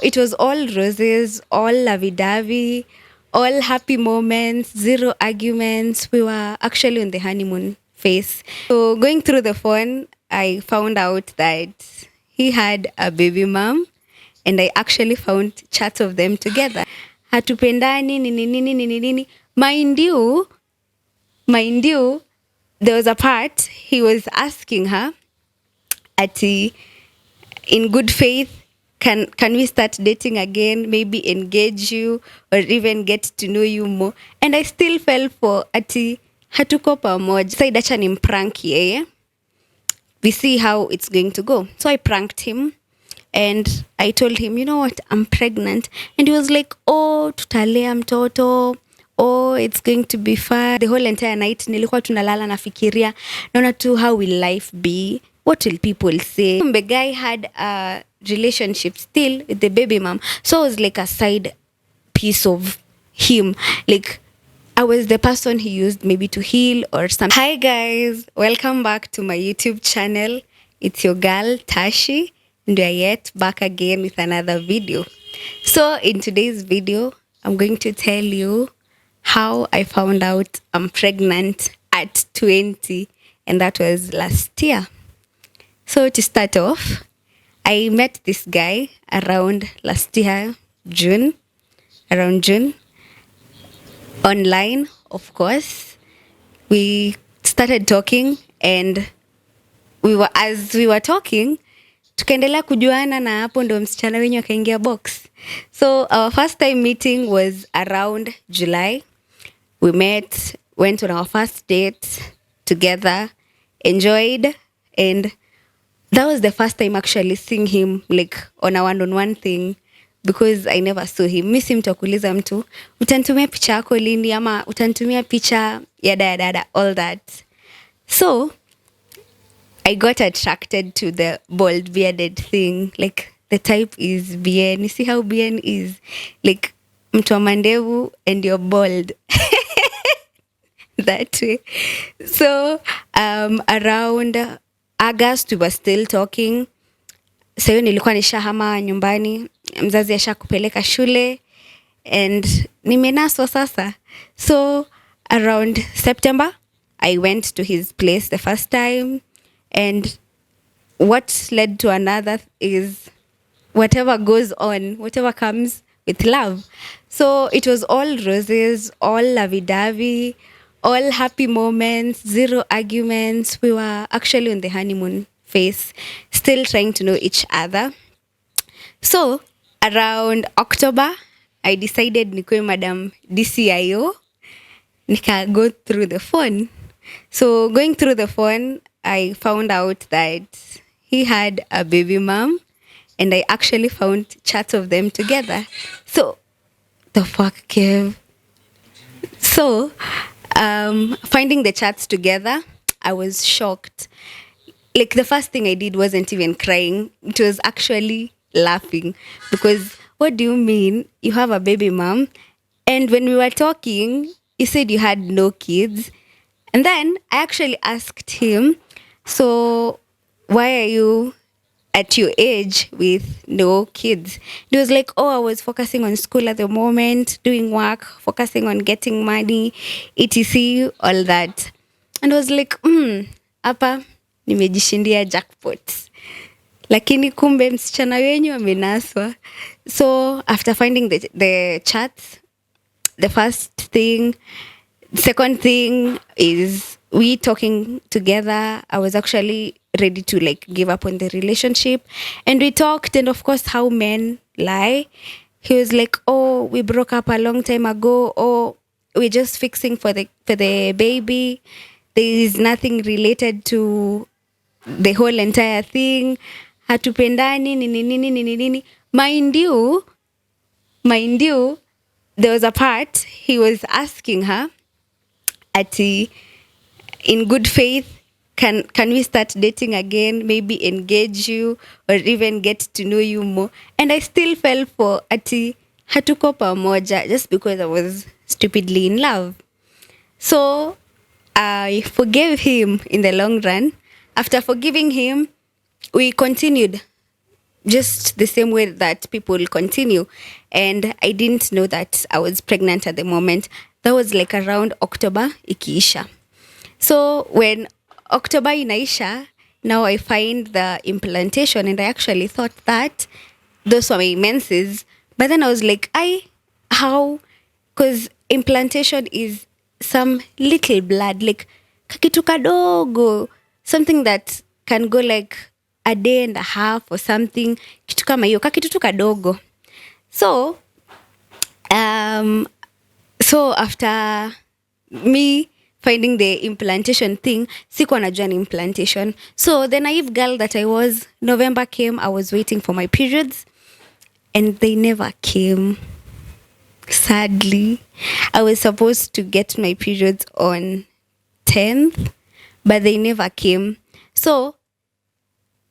It was all roses, all lovey-dovey, all happy moments, zero arguments. We were actually on the honeymoon phase. So going through the phone, I found out that he had a baby mom, and I actually found chats of them together. Hatupendani nini nini nini nini. Mind you, there was a part he was asking her, ati, in good faith, can we start dating again, maybe engage you or even get to know you more. And I still fell for ati hatuko pamoja, said acha nimprank yeye, we see how it's going to go. So I pranked him and I told him, you know what, I'm pregnant. And he was like, oh, tutalea mtoto, oh, it's going to be fun. The whole entire night nilikuwa tunalala nafikiria, naona tu, how will life be, what will people say. The guy had a relationship still with the baby mom, so it was like a side piece of him, like I was the person he used maybe to heal or something. Hi guys, welcome back to my YouTube channel. It's your girl Tashi, and we are yet back again with another video. So in today's video, I'm going to tell you how I found out I'm pregnant at 20, and that was last year. So to start off, I met this guy around last year, around June. Online, of course. We started talking, and as we were talking, tukaendelea kujuana, na hapo ndo msichana wenyu akaingia box. So our first time meeting was around July. We met, went on our first date together, enjoyed, and that was the first time actually seeing him like on a one-on-one thing, because I never saw him. Mi si mtu wa kuuliza mtu, utanitumia picha yako lini, ama utanitumia picha ya dada, all that. So I got attracted to the bald bearded thing. Like the type is Bien. You see how Bien is? Like mtu wa mandevu and you're bald. That way. So around August we were still talking. Sayo nilikuwa nishahama nyumbani, mzazi ashakupeleka shule, and nimenaswa sasa. So around September I went to his place the first time, and what led to another is whatever goes on, whatever comes with love. So it was all roses, all lovey-dovey, all happy moments, zero arguments. We were actually on the honeymoon phase, still trying to know each other. So around October, I decided nikuwe Madam DCIO. Nika go through the phone. So going through the phone, I found out that he had a baby mom, and I actually found chats of them together. So the fuck, Kev. So finding the chats together, I was shocked. Like the first thing I did wasn't even crying. It was actually laughing, because what do you mean you have a baby mom? And when we were talking, you said you had no kids. And then I actually asked him, so why are you at your age with no kids? He was like, oh, I was focusing on school at the moment, doing work, focusing on getting money, etc, all that. And I was like, hapa nimejishindia jackpot, lakini kumbe msichana wenyu amenaswa. So after finding the chats, the first thing, second thing is we talking together. I was actually ready to like give up on the relationship, and we talked, and of course how men lie. He was like, oh, we broke up a long time ago, or we're just fixing for the baby, there is nothing related to the whole entire thing, hatupendani nini nini nini nini. Mind you, there was a part he was asking her, ati, in good faith, can we start dating again, maybe engage you or even get to know you more. And I still fell for ati hatuko pamoja, just because I was stupidly in love. So I forgave him in the long run. After forgiving him, we continued just the same way that people continue. And I didn't know that I was pregnant at the moment. That was like around October ikiisha. So when October inaisha, now I find the implantation, and I actually thought that those were my menses. But then I was like, how? Because implantation is some little blood, like kakitu kadogo, something that can go like a day and a half or something, kitu kama hiyo, kakitu tu kadogo. So, so after me finding the implantation thing, sikuwa najua ni implantation. So the naive girl that I was, November came, I was waiting for my periods, and they never came. Sadly, I was supposed to get my periods on 10th, but they never came. So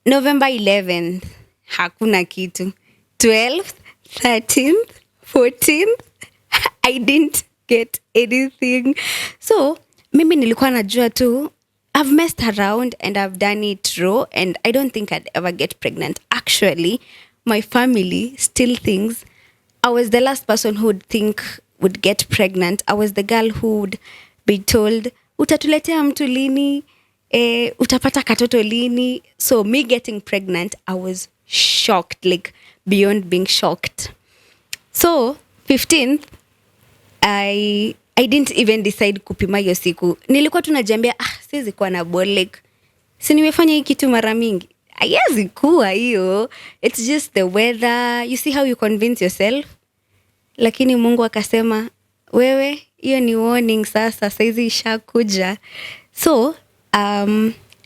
November 11th, hakuna kitu. 12th, 13th, 14th, I didn't get anything. So mimi nilikuwa najua tu, I've messed around and I've done it raw, and I don't think I'd ever get pregnant. Actually, my family still thinks I was the last person who would get pregnant. I was the girl who would be told, utatuletea mtu lini, utapata katoto lini. So me getting pregnant, I was shocked, like beyond being shocked. So 15th, I didn't even decide kupima hiyo siku. Nilikuwa tunajiambia, siwezi kuwa na ball, like si nimefanya hii kitu mara mingi. Haiwezi kuwa hiyo. It's just the weather. You see how you convince yourself? Lakini Mungu akasema, wewe, hiyo ni warning sasa, saizi ishakuja. So,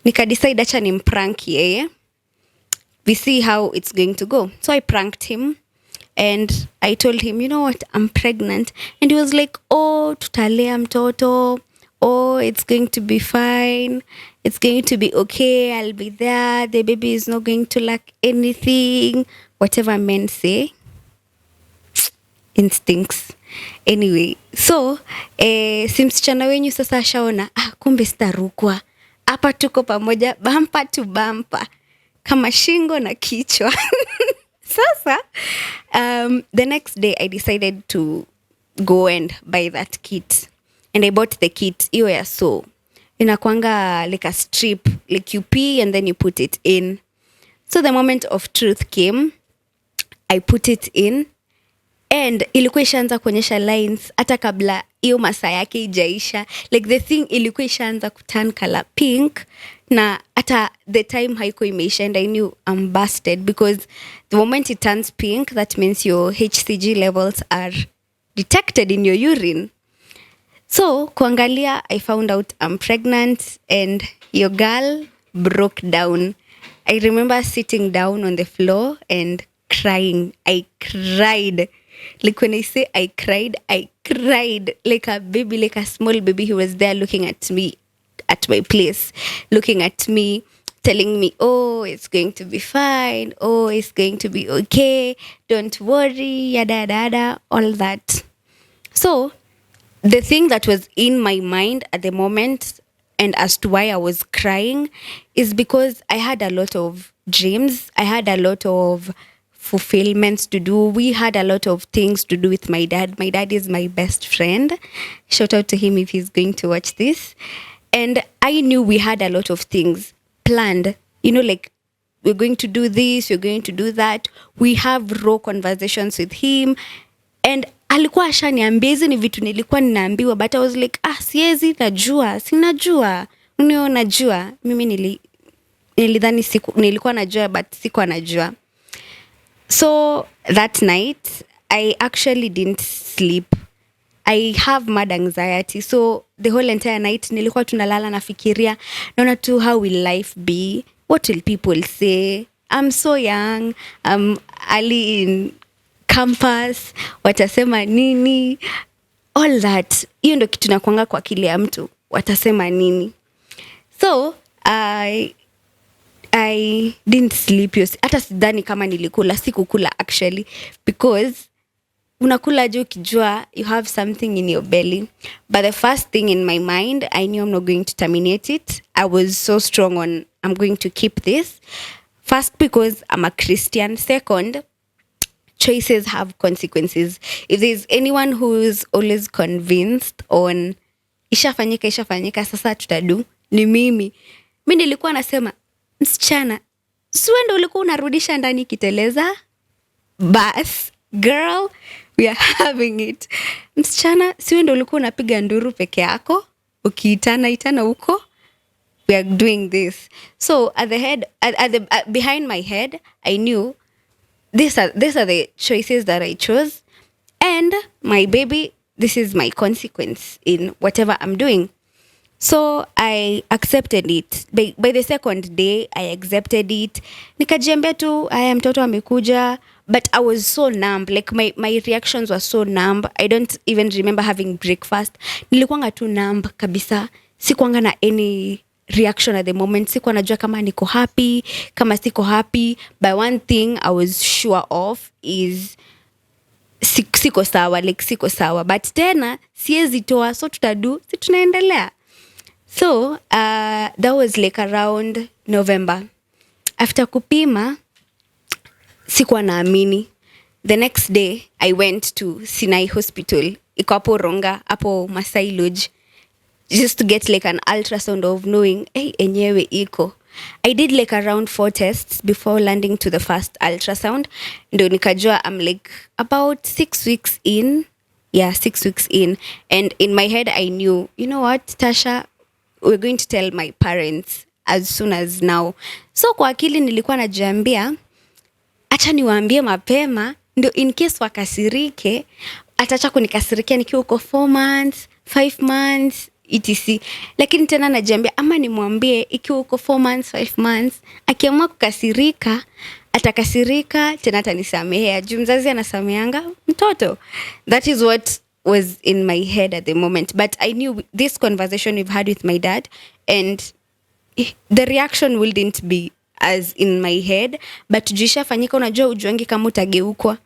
nikadecide acha nimprank yeye. We see how it's going to go. So I pranked him, and I told him, you know what, I'm pregnant. And he was like, oh, tutalea mtoto. Oh, it's going to be fine. It's going to be okay. I'll be there. The baby is not going to lack anything. Whatever men say. Instincts. Anyway, so si msichana wenyu sasa ashaona, kumbe sitarukwa. Hapa tuko pamoja, bumper to bumper. Kama shingo na kichwa. Sasa, the next day I decided to go and buy that kit. And I bought the kit. Iyo ya so. Inakuanga like a strip. Like you pee and then you put it in. So the moment of truth came. I put it in. And ilikuwa ishaanza kuonyesha lines. Hata kabla iyo masaa yake ijaisha. Like the thing ilikuwa ishaanza kuturn color pink. Na hata the time haiko imeisha, and I knew I'm busted. Because the moment it turns pink, that means your HCG levels are detected in your urine. So, kuangalia, I found out I'm pregnant, and your girl broke down. I remember sitting down on the floor and crying. I cried. Like when I say I cried like a baby, like a small baby. He was there looking at me at my place, looking at me, telling me, oh, it's going to be fine. Oh, it's going to be okay. Don't worry, yada, yada, all that. So, the thing that was in my mind at the moment, and as to why I was crying, is because I had a lot of dreams. I had a lot of fulfillments to do. We had a lot of things to do with my dad. My dad is my best friend. Shout out to him if he's going to watch this. And I knew we had a lot of things planned. You know, like, we're going to do this, we're going to do that. We have raw conversations with him. And alikuwa ashaniambia hizi ni vitu nilikuwa ninaambiwa, but I was like, siezi, najua, sinajua. Unio najua, mimi nilidhani nilikuwa najua, but sikuwa najua. So that night, I actually didn't sleep. I have mad anxiety. So the whole entire night, nilikuwa tunalala nafikiria, naona tu, how will life be? What will people say? I'm so young. I'm early in campus. Watasema nini? All that. Hiyo ndo kitu nakuanga kwa akili ya mtu. Watasema nini? So, I didn't sleep. Hata sidhani kama nilikula. Sikukula actually. Because unakula juu ukijua you have something in your belly. But the first thing in my mind, I knew I'm not going to terminate it. I was so strong on I'm going to keep this First, because I'm a Christian. Second, choices have consequences. If there's anyone who's always convinced on ishafanyika sasa tutadu, ni mimi. Mi nilikuwa nasema, msichana, siwe ndo ulikuwa unarudisha ndani kiteleza? Bas, girl, we are having it. Msichana, siwe ndo ulikuwa unapiga nduru peke yako? Itana huko? We are doing this. So at the head, behind my head, I knew these are the choices that I chose, and my baby, this is my consequence in whatever I'm doing. So I accepted it. By the second day, I accepted it. Nikajiambia tu, aya mtoto amekuja, but I was so numb. Like my reactions were so numb. I don't even remember having breakfast. Nilikuwanga tu numb kabisa. Sikuwanga na any reaction at the moment. Sikuwa najua kama niko happy, kama siko happy. But one thing I was sure of is siko sawa. But tena siwezi toa, so tutadu, si tunaendelea. So that was like around November. After kupima, sikuwa naamini. The next day, I went to Sinai Hospital. Iko hapo Ronga, hapo Masai Lodge, just to get like an ultrasound of knowing, hey, enyewe iko. I did like around 4 tests before landing to the first ultrasound. Ndo nikajua I'm like about 6 weeks in. Yeah, 6 weeks in. And in my head, I knew, you know what, Tasha, we're going to tell my parents as soon as now. So kwa akili nilikuwa najiambia, acha niwaambie mapema, ndio in case wakasirike, atacha kunikasirikia nikiwa uko 4 months, 5 months, etc. Lakini tena najiambia, ama nimwambie ikiwa uko 4 months, 5 months, akiamua kukasirika, atakasirika, tena atanisamehea. Juu mzazi anasameanga mtoto. That is what was in my head at the moment. But I knew this conversation we've had with my dad, and the reaction wouldn't be as in my head. But jisha fanyika, unajua ujuangi kama utageukwa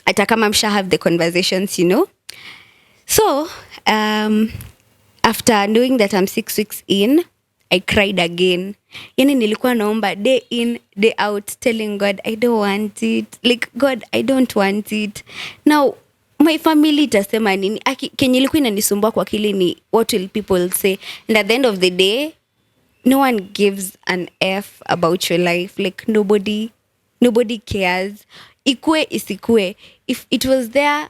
hata kama msha have the conversations, you know. So after knowing that I'm 6 weeks in, I cried again. Yani nilikuwa naomba day in, day out, telling God, I don't want it. Like, God, I don't want it. Now, my family itasema nini? Kenye ilikuwa inanisumbua kwa akili ni, what will people say? And at the end of the day, no one gives an F about your life. Like, nobody cares. Ikue isikue. If it was there,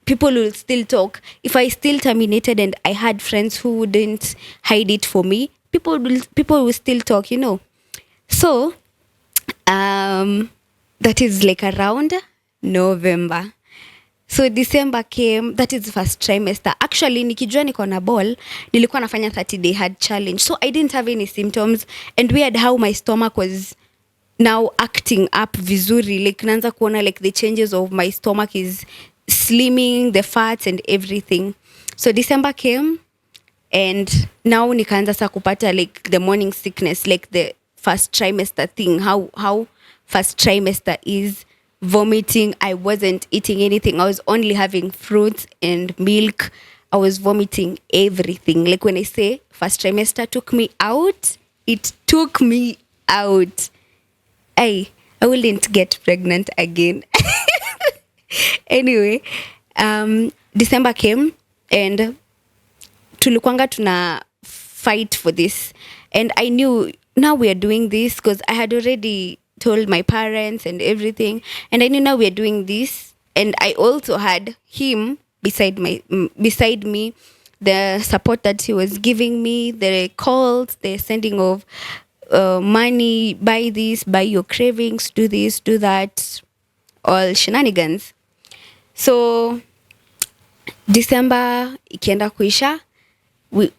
people will still talk. If I still terminated and I had friends who wouldn't hide it for me, people will still talk, you know. So, that is like around November. So December came, that is the first trimester. Actually, nikijua niko na ball, nilikuwa nafanya 30-day hard challenge. So I didn't have any symptoms, and weird how my stomach was now acting up vizuri. Like naanza kuona like the changes of my stomach is slimming, the fats and everything. So December came, and now nikaanza sa kupata like the morning sickness, like the first trimester thing, how first trimester is. Vomiting. I wasn't eating anything. I was only having fruits and milk. I was vomiting everything. Like when I say first trimester took me out, it took me out. I wouldn't get pregnant again. Anyway, December came, and tulikuanga tuna fight for this. And I knew now we are doing this because I had already told my parents and everything, and I knew now we are doing this. And I also had him beside me, the support that he was giving me, the calls, the sending of money, buy this, buy your cravings, do this, do that, all shenanigans. So December ikienda kuisha,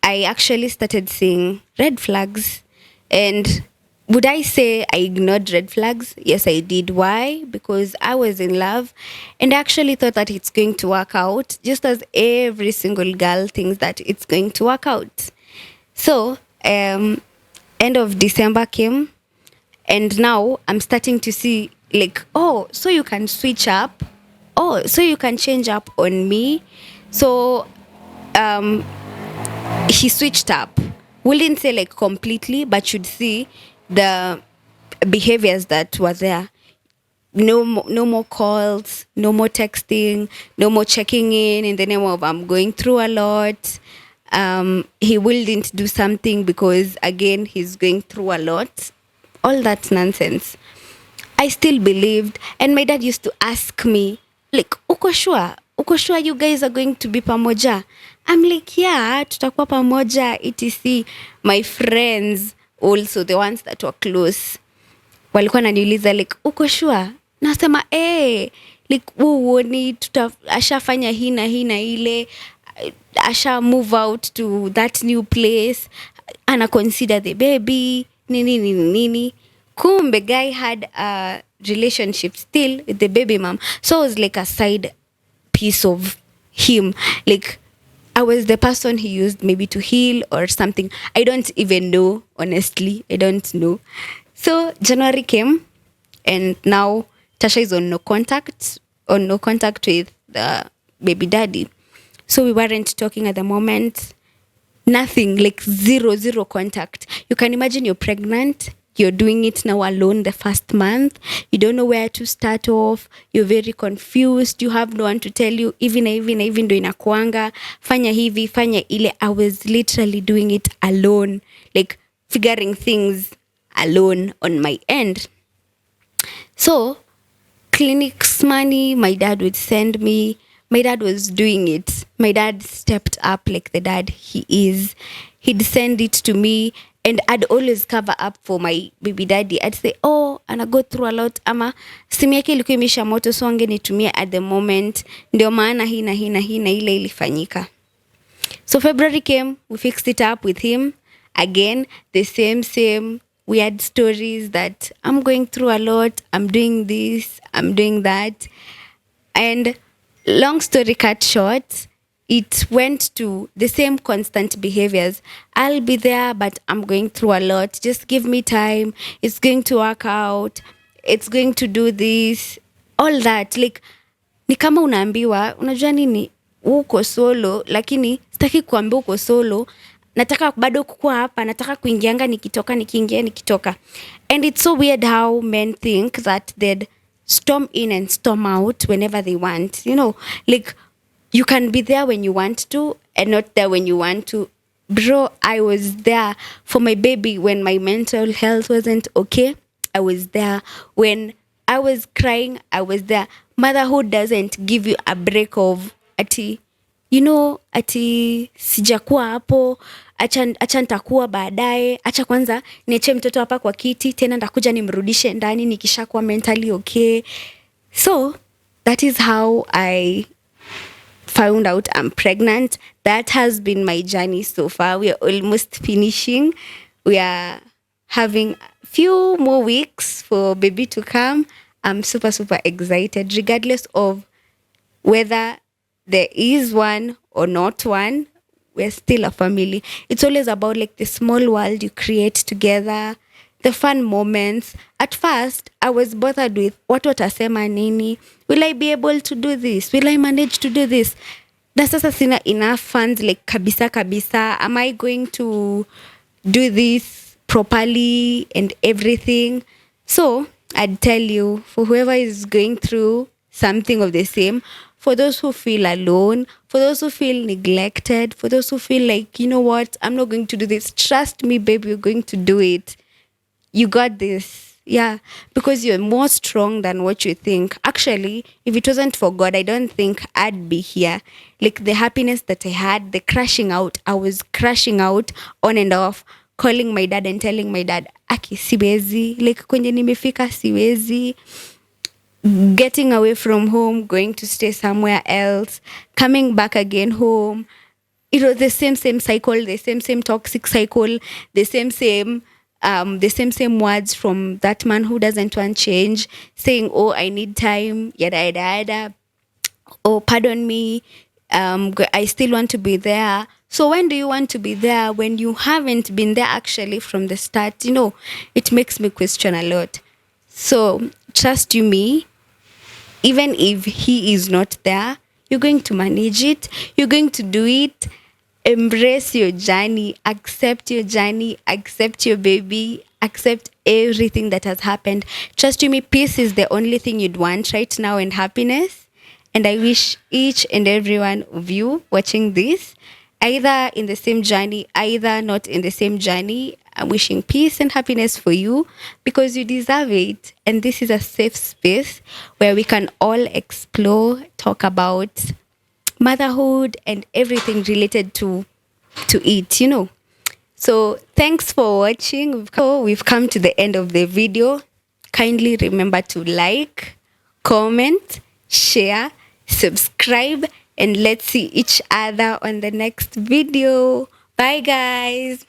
I actually started seeing red flags. And would I say I ignored red flags? Yes, I did. Why? Because I was in love, and I actually thought that it's going to work out, just as every single girl thinks that it's going to work out. So, end of December came, and now I'm starting to see like, oh, so you can switch up. Oh, so you can change up on me. So, he switched up. Wouldn't say like completely, but you'd see the behaviors that were there. No more calls, no more texting, no more checking in the name of I'm going through a lot. He wouldn't do something because again he's going through a lot. All that nonsense. I still believed, and my dad used to ask me, like, uko sure? Uko sure you guys are going to be pamoja? I'm like, yeah, tutakuwa pamoja, etc. My friends also, the ones that were close, walikuwa naniuliza like, uko sure? Nasema, like, uoni, ashafanya hii na hii na ile, asha move out to that new place, ana consider the baby, nini nini nini. Kumbe guy had a relationship still with the baby mom. So it was like a side piece of him. Like, I was the person he used maybe to heal or something. I don't even know, honestly. I don't know. So January came, and now Tasha is on no contact with the baby daddy. So we weren't talking at the moment. Nothing, like zero contact. You can imagine you're pregnant. You're doing it now alone the first month. You don't know where to start off. You're very confused. You have no one to tell you, even do inakuanga, fanya hivi, fanya ile. I was literally doing it alone, like figuring things alone on my end. So, clinics money, my dad would send me. My dad was doing it. My dad stepped up like the dad he is. He'd send it to me, and I'd always cover up for my baby daddy. I'd say, oh, and I go through a lot. Ama, simu yake ilikuwa imesha moto, so angenitumia at the moment. Ndio maana hii na ile ilifanyika. So February came, we fixed it up with him. Again, the same weird stories that I'm going through a lot, I'm doing this, I'm doing that. And long story cut short, it went to the same constant behaviors. I'll be there, but I'm going through a lot. Just give me time. It's going to work out. It's going to do this. All that. Like, ni kama unaambiwa, unajua nini, uko solo, lakini sitaki kuambia uko solo. Nataka bado kukua hapa, nataka kuingianga nikitoka, nikiingia nikitoka. And it's so weird how men think that they'd storm in and storm out whenever they want. You know, like, you can be there when you want to and not there when you want to. Bro, I was there for my baby when my mental health wasn't okay. I was there when I was crying. I was there. Motherhood doesn't give you a break of ati, you know, ati sijakuwa hapo, acha nitakuwa baadaye, acha kwanza niache mtoto hapa kwa kiti, tena ndakuja nimrudishe ndani nikishakuwa mentally okay. So that is how I found out I'm pregnant. That has been my journey so far. We are almost finishing. We are having a few more weeks for baby to come. I'm super excited, regardless of whether there is one or not one. We're still a family. It's always about like the small world you create together, the fun moments. At first, I was bothered with what watasema nini. Will I be able to do this? Will I manage to do this? Na sasa sina enough funds, like kabisa. Am I going to do this properly and everything? So I'd tell you, for whoever is going through something of the same, for those who feel alone, for those who feel neglected, for those who feel like, you know what, I'm not going to do this. Trust me, baby, you're going to do it. You got this. Yeah, because you're more strong than what you think. Actually, if it wasn't for God, I don't think I'd be here. Like the happiness that I had, the crashing out, I was crashing out on and off, calling my dad and telling my dad, aki siwezi, like kwenye nimefika siwezi. Getting away from home, going to stay somewhere else, coming back again home. It was the same cycle, the same toxic cycle, the same words from that man who doesn't want change, saying, oh, I need time, yada. Oh, pardon me, I still want to be there. So when do you want to be there when you haven't been there actually from the start? You know, it makes me question a lot. So trust you me, even if he is not there, you're going to manage it. You're going to do it. Embrace your journey. Accept your journey. Accept your baby. Accept everything that has happened. Trust me, peace is the only thing you'd want right now, and happiness. And I wish each and every one of you watching this, either in the same journey, either not in the same journey, I'm wishing peace and happiness for you, because you deserve it. And this is a safe space where we can all explore, talk about motherhood and everything related to it, you know. So thanks for watching. We've come to the end of the video. Kindly remember to like, comment, share, subscribe, and let's see each other on the next video. Bye guys.